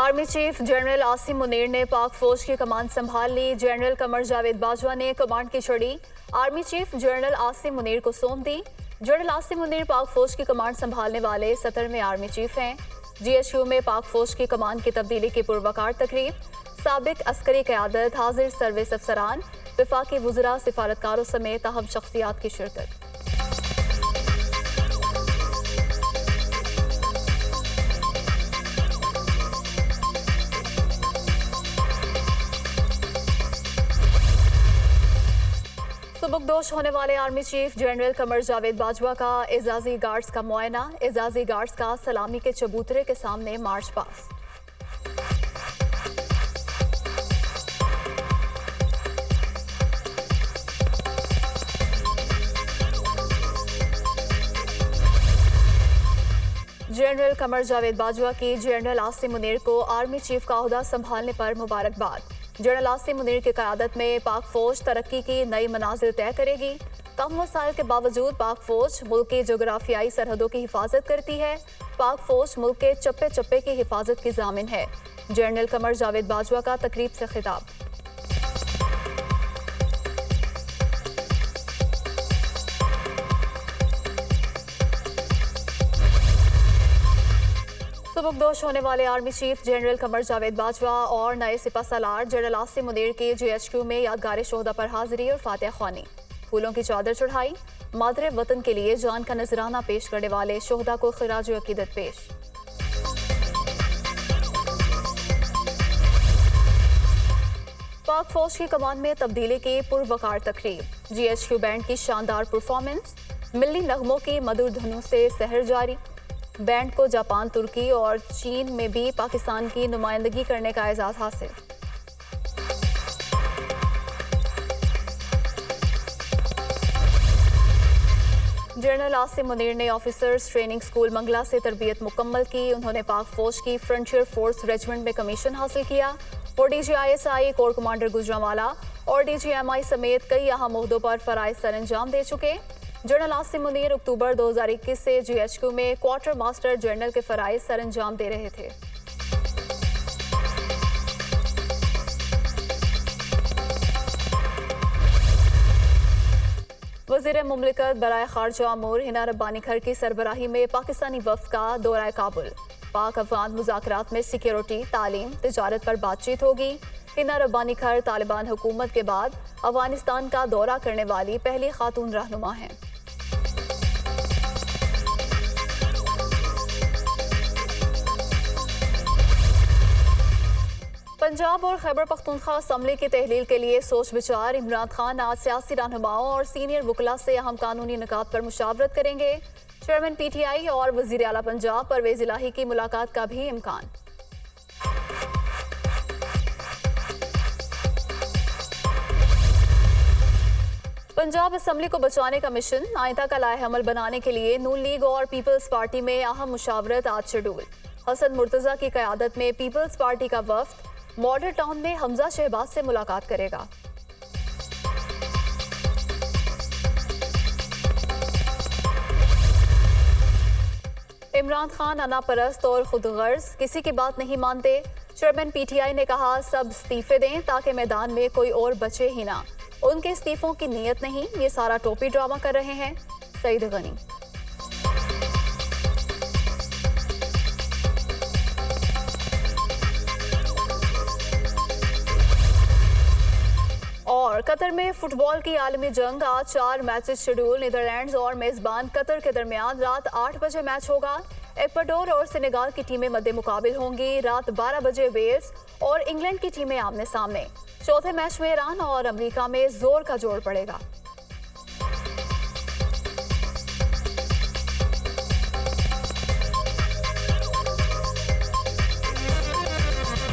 Army chief general Asim Munir ने पाक फौज की कमान संभाल ली। जनरल कमर जावेद बाजवा ने कमांड की छड़ी army chief general Asim Munir को सौंप दी। जनरल आसिम मुनीर पाक फौज की कमांड संभालने वाले 17वें आर्मी चीफ हैं। GSU में पाक फौज की कमान की तब्दीली की पुरवकार तकरीब, साबिक अस्करी क़यादत, हाजिर सर्विस अफसरान, वफाकी वुज़रा, सिफारतकारों समेत अहम शख्सियात की शिरकत। सुबकदोश होने वाले army chief general Qamar Javed Bajwa का एजाजी गार्ड्स का मुआयना, एजाजी गार्ड्स का सलामी के चबूतरे के सामने मार्च पास। जनरल कमर जावेद बाजवा की जनरल आसिम मुनीर को आर्मी चीफ का ओहदा संभालने पर मुबारकबाद। जनरल आसिम मुनीर की क़यादत में पाक फौज तरक्की की नई मनाजिल तय करेगी। कम वसाइल के बावजूद पाक फौज मुल्क की जोग्राफियाई सरहदों की हिफाजत करती है। पाक फौज मुल्क के चप्पे चप्पे की हिफाजत की जामिन है। जनरल कमर जावेद बाजवा का तकरीब से खिताब। सुबकदोश होने वाले army chief general Qamar Javed Bajwa और नए सिपह सालार जनरल आसिम मुनीर की GHQ में यादगार शोहदा पर हाजिरी और फातिहा ख्वानी, फूलों की चादर चढ़ाई। मादरे वतन के लिए जान का नजराना पेश करने वाले शोहदा को खिराज अकीदत पेश। पाक फौज की कमान में तब्दीली की पुरवकार तकरीब, GHQ बैंड की शानदार परफॉर्मेंस, मिल्ली नगमों की मधुर धुनों से सहर जारी। बैंड को जापान, तुर्की और चीन में भी पाकिस्तान की नुमाइंदगी करने का एजाज़ हासिल। जनरल आसिम मुनीर ने ऑफिसर्स ट्रेनिंग स्कूल मंगला से तरबियत मुकम्मल की। उन्होंने पाक फौज की फ्रंटियर फोर्स रेजिमेंट में कमीशन हासिल किया। वो DG-ISI, कोर कमांडर गुजरांवाला और DG-MI समेत कई अहम ओहदों पर फराइज सर अंजाम दे चुके। जनरल आसिम मुनीर अक्टूबर 2021 से GHQ में क्वार्टर मास्टर जनरल के फराइज सर अंजाम दे रहे थे। वज़ीर मुमलिकत बराए खारजा अमूर हिना रब्बानी खर की सरबराही में पाकिस्तानी वफ़द का दौरा काबुल। पाक अफगान मुज़ाकरात में सिक्योरिटी, तालीम, तिजारत पर बातचीत होगी। हिना रब्बानी खर तालिबान हुकूमत के बाद अफगानिस्तान का दौरा करने वाली पहली खातून रहनुमा हैं। पंजाब और खैबर पख्तूनख्वा असम्बली की तहलील के लिए सोच विचार। इमरान खान आज सियासी रहनुमाओं और सीनियर वकला से अहम कानूनी निकात पर मुशावरत करेंगे। चेयरमैन PTI और वज़ीर आला पंजाब परवेज इलाही की मुलाकात का भी इम्कान। पंजाब असम्बली को बचाने का मिशन, आइंदा का लाए अमल बनाने के लिए नून लीग और पीपल्स पार्टी में अहम मुशावरत आज शेड्यूल। हसन मुर्तजा की क़यादत में पीपल्स पार्टी का वफ़द मॉडल टाउन में हमजा शहबाज से मुलाकात करेगा। इमरान खान अनापरस्त और खुदगर्ज, किसी की बात नहीं मानते। चेयरमैन PTI ने कहा सब इस्तीफे दें ताकि मैदान में कोई और बचे ही ना। उनके इस्तीफों की नीयत नहीं, ये सारा टोपी ड्रामा कर रहे हैं। सईद गनी। और कतर में फुटबॉल की आलमी जंग, आज 4 मैचेस शेड्यूल। नीदरलैंड्स और मेजबान कतर के दरमियान रात 8 बजे मैच होगा। इक्वाडोर और सेनेगाल की टीमें मद्दे मुकाबिल होंगी। रात 12 बजे वेल्स और इंग्लैंड की टीमें आमने सामने। चौथे मैच में ईरान और अमेरिका में जोर का जोड़ पड़ेगा।